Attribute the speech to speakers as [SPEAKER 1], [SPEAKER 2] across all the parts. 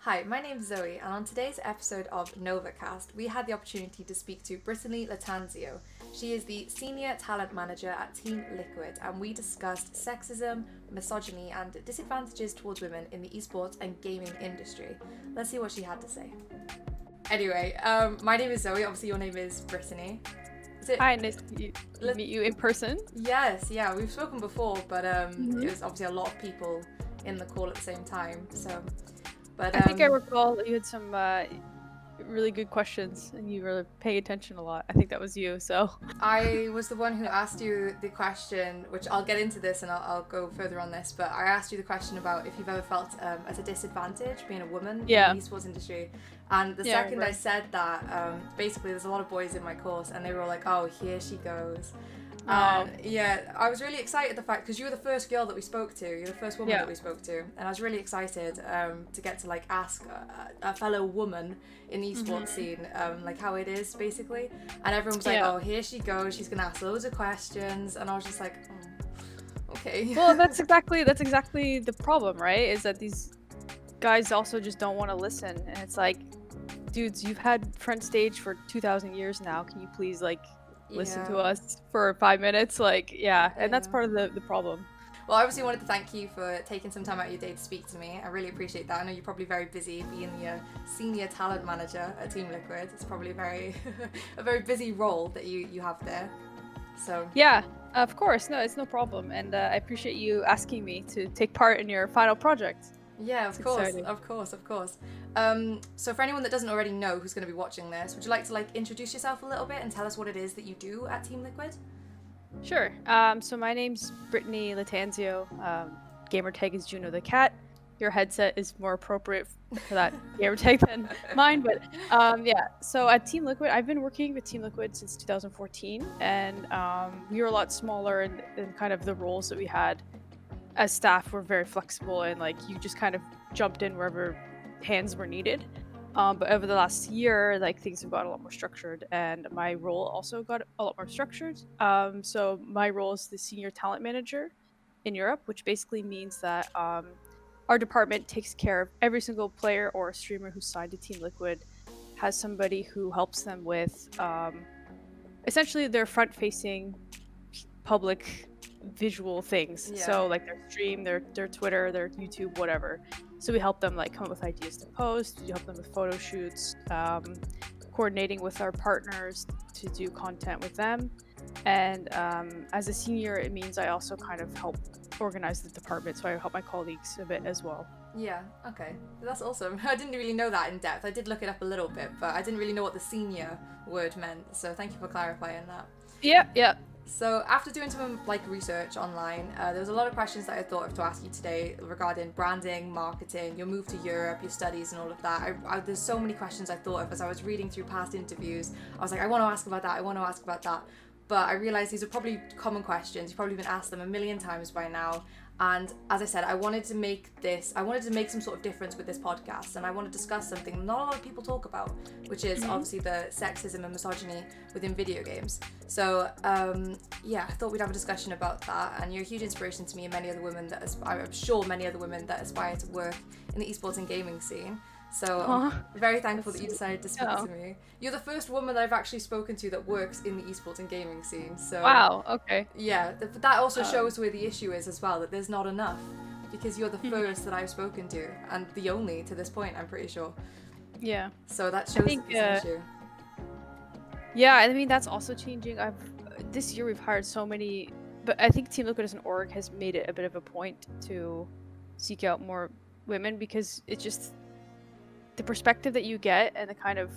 [SPEAKER 1] Hi, my name's Zoe, and on today's episode of NovaCast, we had the opportunity to speak to Brittany Latanzio. She is the Senior Talent Manager at Team Liquid, and we discussed sexism, misogyny, and disadvantages towards women in the esports and gaming industry. Let's see what she had to say. Anyway, my name is Zoe. Obviously, your name is Brittany.
[SPEAKER 2] Hi, nice to meet you in person.
[SPEAKER 1] Yes, yeah, we've spoken before, but it was obviously a lot of people in the call at the same time, so... But,
[SPEAKER 2] I think I recall you had some really good questions and you were paying attention a lot. I think that was you, so.
[SPEAKER 1] I was the one who asked you the question, which I'll get into this and I'll go further on this, but I asked you the question about if you've ever felt at a disadvantage being a woman in the esports industry. And the second I said that, basically there's a lot of boys in my course and they were all like, oh, here she goes. Yeah, I was really excited the fact because you were the first girl that we spoke to. You're the first woman that we spoke to, and I was really excited to get to like ask a fellow woman in the esports scene like how it is basically. And everyone was like, "Oh, here she goes. She's gonna ask loads of questions," and I was just like, "Okay."
[SPEAKER 2] Well, that's exactly the problem, right? Is that these guys also just don't want to listen, and it's like, dudes, you've had front stage for 2,000 years now. Can you please listen to us for 5 minutes, and that's part of the problem.
[SPEAKER 1] Well, I obviously wanted to thank you for taking some time out of your day to speak to me. I really appreciate that. I know you're probably very busy being the senior talent manager at Team Liquid. It's probably a very busy role that you have there. So
[SPEAKER 2] yeah, of course, no, it's no problem, and I appreciate you asking me to take part in your final project.
[SPEAKER 1] Yeah, of course. So for anyone that doesn't already know who's going to be watching this, would you like to introduce yourself a little bit and tell us what it is that you do at Team Liquid?
[SPEAKER 2] Sure. So my name's Brittany Latanzio. Gamer tag is Juno the Cat. Your headset is more appropriate for that gamer tag than mine, but So at Team Liquid, I've been working with Team Liquid since 2014, and we were a lot smaller, and kind of the roles that we had as staff were very flexible, and you just kind of jumped in wherever hands were needed. But over the last year, things have got a lot more structured, and my role also got a lot more structured. So my role is the senior talent manager in Europe, which basically means that our department takes care of every single player or streamer who's signed to Team Liquid, has somebody who helps them with essentially their front-facing public visual things. So their stream, their Twitter, their YouTube, whatever. So we help them come up with ideas to post. We help them with photo shoots, coordinating with our partners to do content with them. And as a senior, it means I also kind of help organize the department, so I help my colleagues a bit as well.
[SPEAKER 1] Yeah, okay. That's awesome. I didn't really know that in depth. I did look it up a little bit, but I didn't really know what the senior word meant. So thank you for clarifying that.
[SPEAKER 2] Yeah.
[SPEAKER 1] So after doing some research online, there was a lot of questions that I thought of to ask you today regarding branding, marketing, your move to Europe, your studies and all of that. There's so many questions I thought of as I was reading through past interviews. I was like, I want to ask about that. But I realized these are probably common questions. You've probably been asked them a million times by now. And as I said, I wanted to make some sort of difference with this podcast, and I want to discuss something not a lot of people talk about, which is obviously the sexism and misogyny within video games. So I thought we'd have a discussion about that, and you're a huge inspiration to me and many other women I'm sure many other women that aspire to work in the esports and gaming scene. So I'm very thankful that you decided to speak to me. You're the first woman that I've actually spoken to that works in the esports and gaming scene. So
[SPEAKER 2] wow, okay.
[SPEAKER 1] Yeah, that also shows where the issue is as well, that there's not enough, because you're the first that I've spoken to, and the only to this point, I'm pretty sure.
[SPEAKER 2] Yeah.
[SPEAKER 1] So that shows that there's an issue.
[SPEAKER 2] Yeah, I mean, that's also changing. This year we've hired so many, but I think Team Liquid as an org has made it a bit of a point to seek out more women, because it's just the perspective that you get and the kind of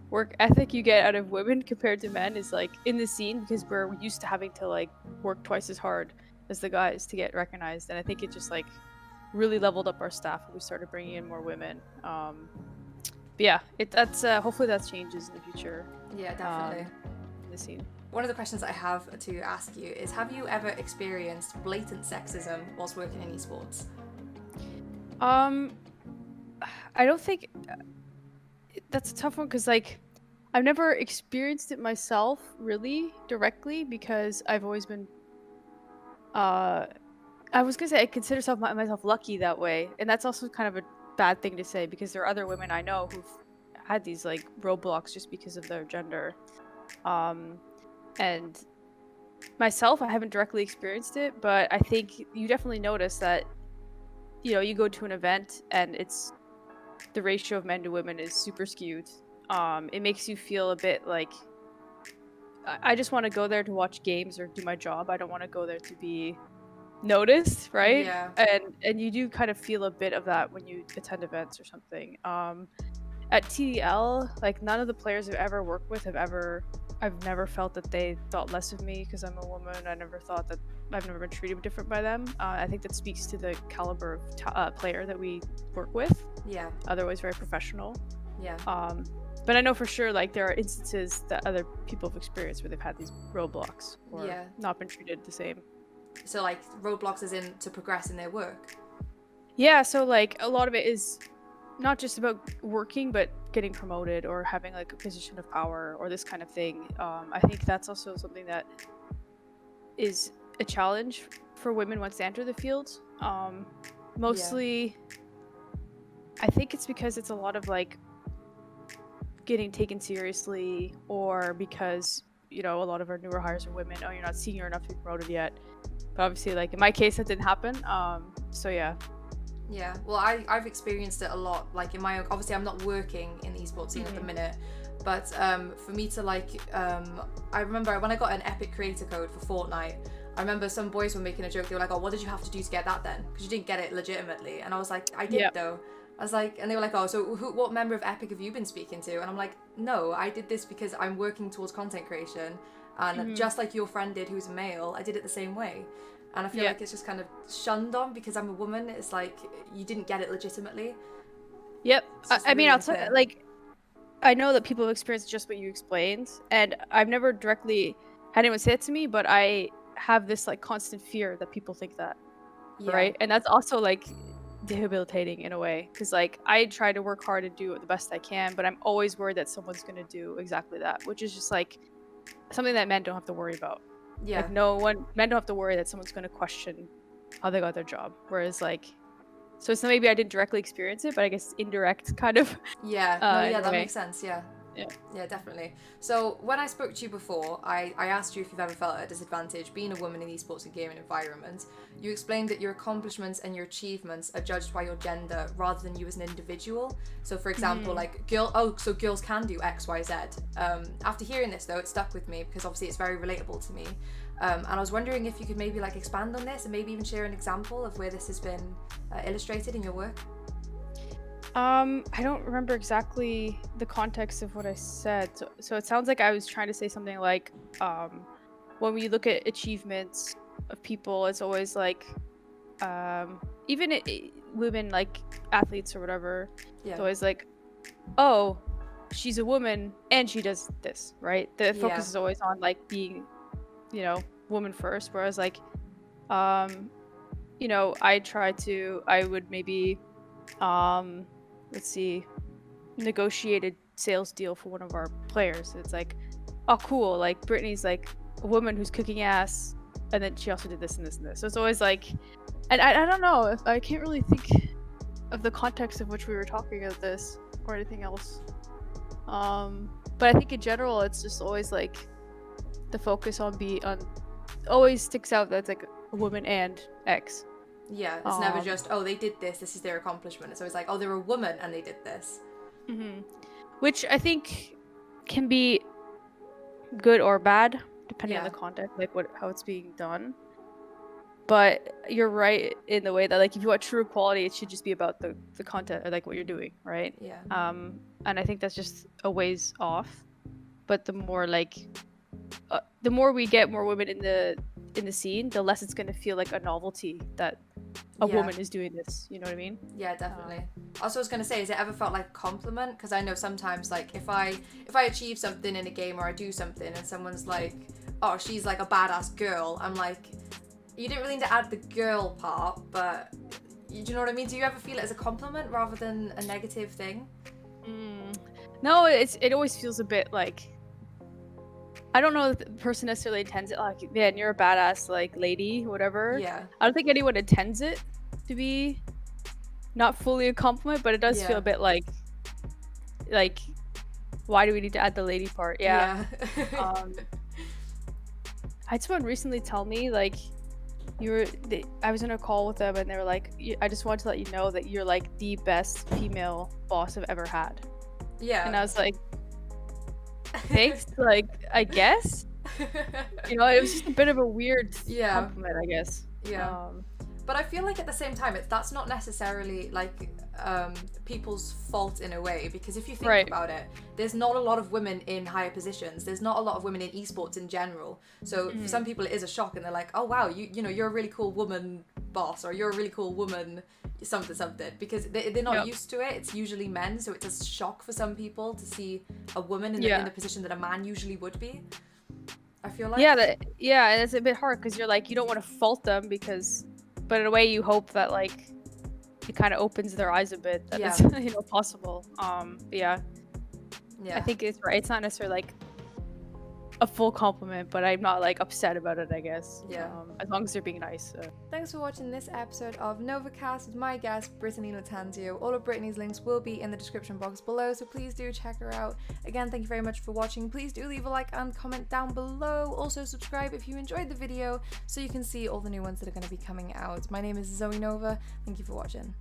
[SPEAKER 2] work ethic you get out of women compared to men is in the scene, because we're used to having to work twice as hard as the guys to get recognized, and I think it just really leveled up our staff when we started bringing in more women. But yeah, that's hopefully that changes in the future.
[SPEAKER 1] Yeah, definitely.
[SPEAKER 2] In the scene.
[SPEAKER 1] One of the questions I have to ask you is, have you ever experienced blatant sexism whilst working in esports?
[SPEAKER 2] I don't think that's a tough one, because I've never experienced it myself really directly, because I've always been I was gonna say I consider myself lucky that way, and that's also kind of bad thing to say, because there are other women I know who've had these like roadblocks just because of their gender. And myself, I haven't directly experienced it, but I think you definitely notice that, you know, you go to an event and it's the ratio of men to women is super skewed. It makes you feel a bit like, I just want to go there to watch games or do my job. I don't want to go there to be noticed, right?
[SPEAKER 1] Yeah.
[SPEAKER 2] And you do kind of feel a bit of that when you attend events or something. At TDL, like none of the players I've ever worked with I've never felt that they thought less of me because I'm a woman. I've never been treated different by them. I think that speaks to the caliber of player that we work with.
[SPEAKER 1] Yeah.
[SPEAKER 2] Otherwise very professional.
[SPEAKER 1] Yeah.
[SPEAKER 2] But I know for sure, like, there are instances that other people have experienced where they've had these roadblocks or not been treated the same.
[SPEAKER 1] So, like, roadblocks as in to progress in their work?
[SPEAKER 2] Yeah, so, like, a lot of it is not just about working, but getting promoted or having, like, a position of power or this kind of thing. I think that's also something that is a challenge for women once they enter the field. Mostly, I think it's because it's a lot of, like, getting taken seriously, or because, you know, a lot of our newer hires are women. Oh, you're not senior enough to be promoted yet. But obviously, like, in my case, that didn't happen. So yeah.
[SPEAKER 1] Yeah, well, I've experienced it a lot. Like, in my own, obviously I'm not working in the esports scene at the minute, but for me to, like, I remember when I got an epic creator code for Fortnite, I remember some boys were making a joke. They were like, oh, what did you have to do to get that then? Because you didn't get it legitimately. And I was like, I did though. I was like, and they were like, oh, so what member of Epic have you been speaking to? And I'm like, no, I did this because I'm working towards content creation. And just like your friend did, who's a male, I did it the same way. And I feel like it's just kind of shunned on because I'm a woman. It's like, you didn't get it legitimately.
[SPEAKER 2] Yep. I mean, I'll tell you, like, I know that people have experienced just what you explained. And I've never directly had anyone say it to me, but I have this, like, constant fear that people think that. Right? And that's also, like, debilitating in a way, because, like, I try to work hard and do the best I can, but I'm always worried that someone's going to do exactly that, which is just, like, something that men don't have to worry about. Like, men don't have to worry that someone's going to question how they got their job, whereas, like, so it's maybe I didn't directly experience it, but I guess indirect kind of.
[SPEAKER 1] That makes sense. Yeah, definitely. So when I spoke to you before, I asked you if you've ever felt at a disadvantage being a woman in the esports and gaming environment. You explained that your accomplishments and your achievements are judged by your gender rather than you as an individual. So for example, like, so girls can do X, Y, Z. After hearing this though, it stuck with me because obviously it's very relatable to me. And I was wondering if you could maybe, like, expand on this and maybe even share an example of where this has been illustrated in your work.
[SPEAKER 2] I don't remember exactly the context of what I said. So it sounds like I was trying to say something like, when we look at achievements of people, it's always like, even women, like athletes or whatever, it's always like, oh, she's a woman and she does this, right? The focus is always on, like, being, you know, woman first. Whereas, like, you know, I would maybe, let's see, negotiated sales deal for one of our players. It's like, oh, cool, like, Brittany's, like, a woman who's kicking ass, and then she also did this and this and this. So it's always like, and I don't know, I can't really think of the context of which we were talking about this or anything else. But I think in general, it's just always like the focus on always sticks out that it's like a woman and X.
[SPEAKER 1] Yeah, it's never just, oh, they did this is their accomplishment. It's always like, oh, they're a woman and they did this.
[SPEAKER 2] Which I think can be good or bad, depending on the context, like how it's being done. But you're right in the way that, like, if you want true equality, it should just be about the content, or like what you're doing, right?
[SPEAKER 1] Yeah.
[SPEAKER 2] And I think that's just a ways off. But the more, like, the more we get more women in the scene, the less it's going to feel like a novelty that a woman is doing this. You know what I mean?
[SPEAKER 1] Yeah, definitely. Also, I was going to say, has it ever felt like a compliment? Because I know sometimes, like, if I achieve something in a game or I do something and someone's like, oh, she's like a badass girl, I'm like, you didn't really need to add the girl part, but do you know what I mean? Do you ever feel it as a compliment rather than a negative thing?
[SPEAKER 2] No, it always feels a bit like, I don't know if the person necessarily intends it, like, man, you're a badass, like, lady, whatever.
[SPEAKER 1] Yeah.
[SPEAKER 2] I don't think anyone intends it to be not fully a compliment, but it does feel a bit like why do we need to add the lady part? Yeah. I had someone recently tell me like I was in a call with them and they were like, I just want to let you know that you're like the best female boss I've ever had.
[SPEAKER 1] Yeah.
[SPEAKER 2] And I was like, thanks. Like, I guess. You know, it was just a bit of a weird compliment, I guess.
[SPEAKER 1] Yeah. But I feel like at the same time, that's not necessarily like people's fault in a way, because if you think about it, there's not a lot of women in higher positions. There's not a lot of women in esports in general. So for some people, it is a shock, and they're like, "Oh wow, you know, you're a really cool woman boss, or you're a really cool woman something," because they're not used to it. It's usually men, so it's a shock for some people to see a woman in the position that a man usually would be. I feel like
[SPEAKER 2] and it's a bit hard because you're like, you don't want to fault them but in a way you hope that like it kind of opens their eyes a bit that it's possible. I think it's right. It's not necessarily like a full compliment, but I'm not like upset about it, I guess. As long as they're being nice.
[SPEAKER 1] Thanks for watching this episode of NovaCast with my guest Brittany Latanzio. All of Brittany's links will be in the description box below, so please do check her out. Again, thank you very much for watching. Please do leave a like and comment down below. Also subscribe if you enjoyed the video so you can see all the new ones that are going to be coming out. My name is Zoe Nova. Thank you for watching.